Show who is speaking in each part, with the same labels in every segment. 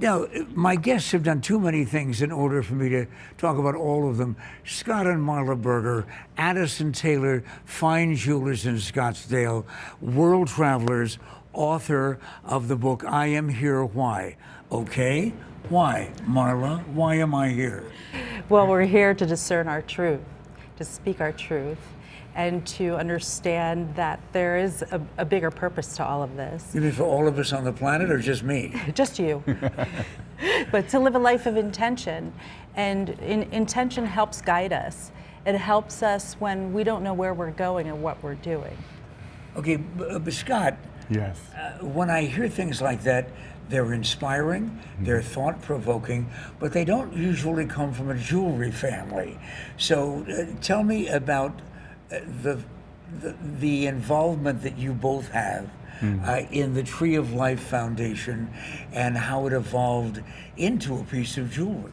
Speaker 1: Now, my guests have done too many things in order for me to talk about all of them. Scott and Marla Berger, Addison Taylor, fine jewelers in Scottsdale, world travelers, author of the book, I Am Here, Why? Okay, why, Marla? Why am I here?
Speaker 2: Well, we're here to discern our truth, to speak our truth, and to understand that there is a bigger purpose to all of this.
Speaker 1: You mean for all of us on the planet, or just me?
Speaker 2: Just you. But to live a life of intention. And intention helps guide us. It helps us when we don't know where we're going and what we're doing.
Speaker 1: Okay, but Scott,
Speaker 3: yes.
Speaker 1: When I hear things like that, they're inspiring, they're thought-provoking, but they don't usually come from a jewelry family. So tell me about the involvement that you both have in the Tree of Life Foundation and how it evolved into a piece of jewelry.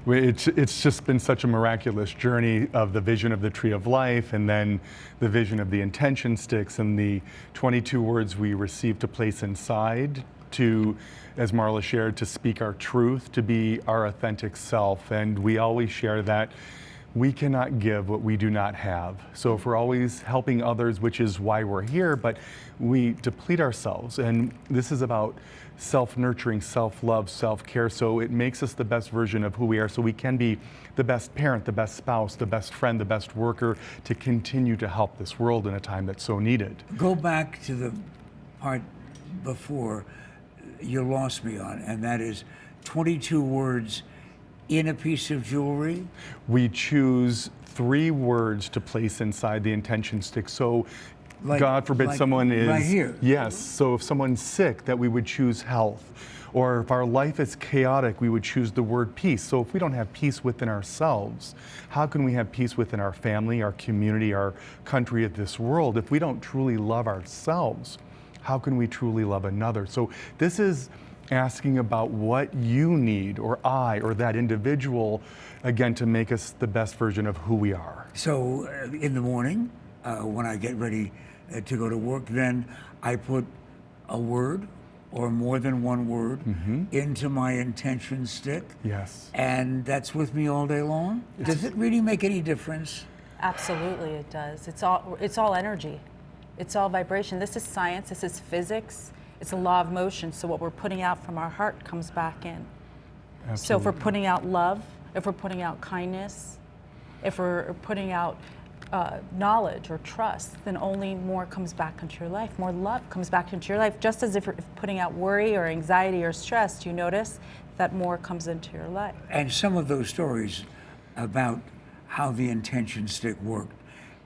Speaker 3: It's just been such a miraculous journey of the vision of the Tree of Life, and then the vision of the intention sticks and the 22 words we receive to place inside, to, as Marla shared, to speak our truth, to be our authentic self. And we always share that we cannot give what we do not have. So if we're always helping others, which is why we're here, but we deplete ourselves. And this is about self-nurturing, self-love, self-care. So it makes us the best version of who we are, so we can be the best parent, the best spouse, the best friend, the best worker, to continue to help this world in a time that's so needed.
Speaker 1: Go back to the part before you lost me on, and that is 22 words in a piece of jewelry?
Speaker 3: We choose 3 words to place inside the intention stick. So God forbid someone is
Speaker 1: right here.
Speaker 3: Yes. So if someone's sick, that we would choose health. Or if our life is chaotic, we would choose the word peace. So if we don't have peace within ourselves, how can we have peace within our family, our community, our country, of this world? If we don't truly love ourselves, how can we truly love another? So this is asking about what you need, or I, or that individual, again, to make us the best version of who we are.
Speaker 1: So in the morning, when I get ready to go to work, then I put a word or more than one word into my intention stick.
Speaker 3: Yes.
Speaker 1: And that's with me all day long? Does it really make any difference?
Speaker 2: Absolutely it does. It's all energy. It's all vibration. This is science, this is physics. It's a law of motion, so what we're putting out from our heart comes back in. Absolutely. So if we're putting out love, if we're putting out kindness, if we're putting out knowledge or trust, then only more comes back into your life. More love comes back into your life. Just as if you're putting out worry or anxiety or stress, do you notice that more comes into your life?
Speaker 1: And some of those stories about how the intention stick worked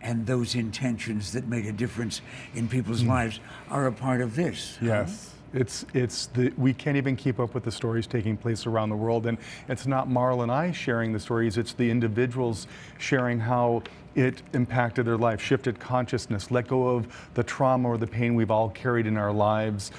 Speaker 1: and those intentions that made a difference in people's lives are a part of this.
Speaker 3: Yes. We can't even keep up with the stories taking place around the world, and it's not Marla and I sharing the stories, it's the individuals sharing how it impacted their life, shifted consciousness, let go of the trauma or the pain we've all carried in our lives,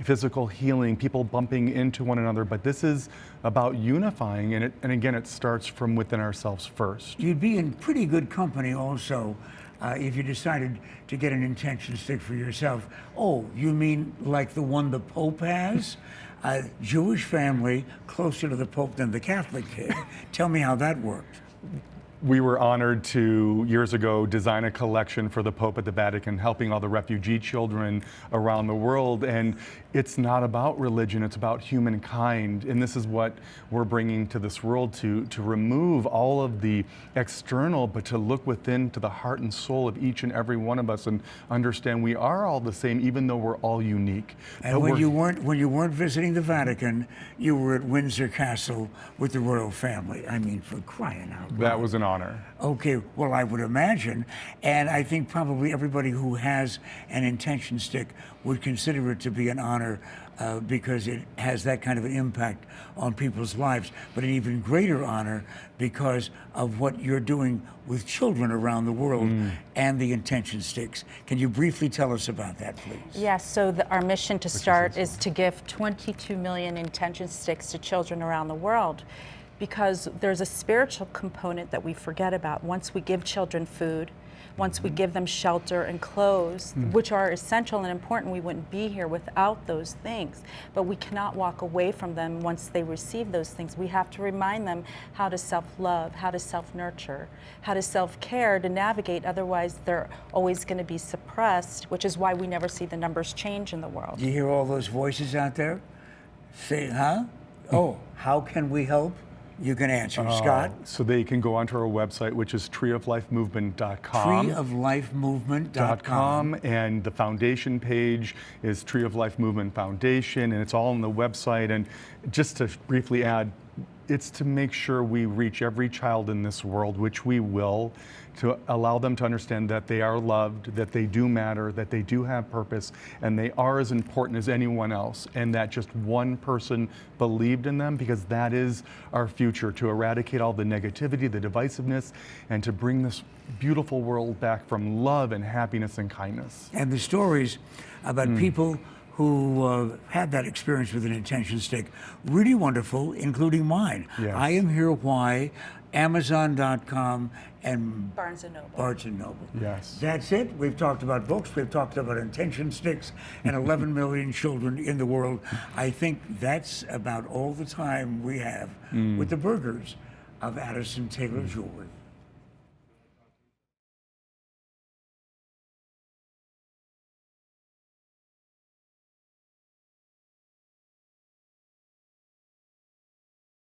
Speaker 3: physical healing, people bumping into one another. But this is about unifying, and again, it starts from within ourselves first.
Speaker 1: You'd be in pretty good company also if you decided to get an intention stick for yourself. Oh, you mean like the one the Pope has? A Jewish family closer to the Pope than the Catholic kid. Tell me how that worked.
Speaker 3: We were honored to, years ago, design a collection for the Pope at the Vatican, helping all the refugee children around the world. And it's not about religion, it's about humankind. And this is what we're bringing to this world, to remove all of the external, but to look within to the heart and soul of each and every one of us and understand we are all the same, even though we're all unique.
Speaker 1: And when you weren't visiting the Vatican, you were at Windsor Castle with the royal family. I mean, for crying out loud.
Speaker 3: That was an honor.
Speaker 1: Okay, well, I would imagine, and I think probably everybody who has an intention stick would consider it to be an honor because it has that kind of an impact on people's lives, but an even greater honor because of what you're doing with children around the world and the intention sticks. Can you briefly tell us about that, please?
Speaker 2: Yes, so our mission to start is to give 22 million intention sticks to children around the world. because there's a spiritual component that we forget about. Once we give children food, once we give them shelter and clothes, which are essential and important, we wouldn't be here without those things. But we cannot walk away from them once they receive those things. We have to remind them how to self-love, how to self-nurture, how to self-care to navigate. Otherwise, they're always going to be suppressed, which is why we never see the numbers change in the world.
Speaker 1: Do you hear all those voices out there saying, huh? Oh, how can we help? You can answer. Scott?
Speaker 3: So they can go onto our website, which is treeoflifemovement.com.
Speaker 1: Treeoflifemovement.com.
Speaker 3: And the foundation page is Tree of Life Movement Foundation, and it's all on the website. And just to briefly add, it's to make sure we reach every child in this world, which we will, to allow them to understand that they are loved, that they do matter, that they do have purpose, and they are as important as anyone else, and that just one person believed in them, because that is our future, to eradicate all the negativity, the divisiveness, and to bring this beautiful world back from love and happiness and kindness.
Speaker 1: And the stories about people who had that experience with an intention stick, really wonderful, including mine.
Speaker 3: Yes.
Speaker 1: I Am Here Why, Amazon.com, and
Speaker 2: Barnes and Noble.
Speaker 1: Barnes and Noble.
Speaker 3: Yes.
Speaker 1: That's it. We've talked about books, we've talked about intention sticks, and 11 million children in the world. I think that's about all the time we have with the Bergers of Addison Taylor Jewelry.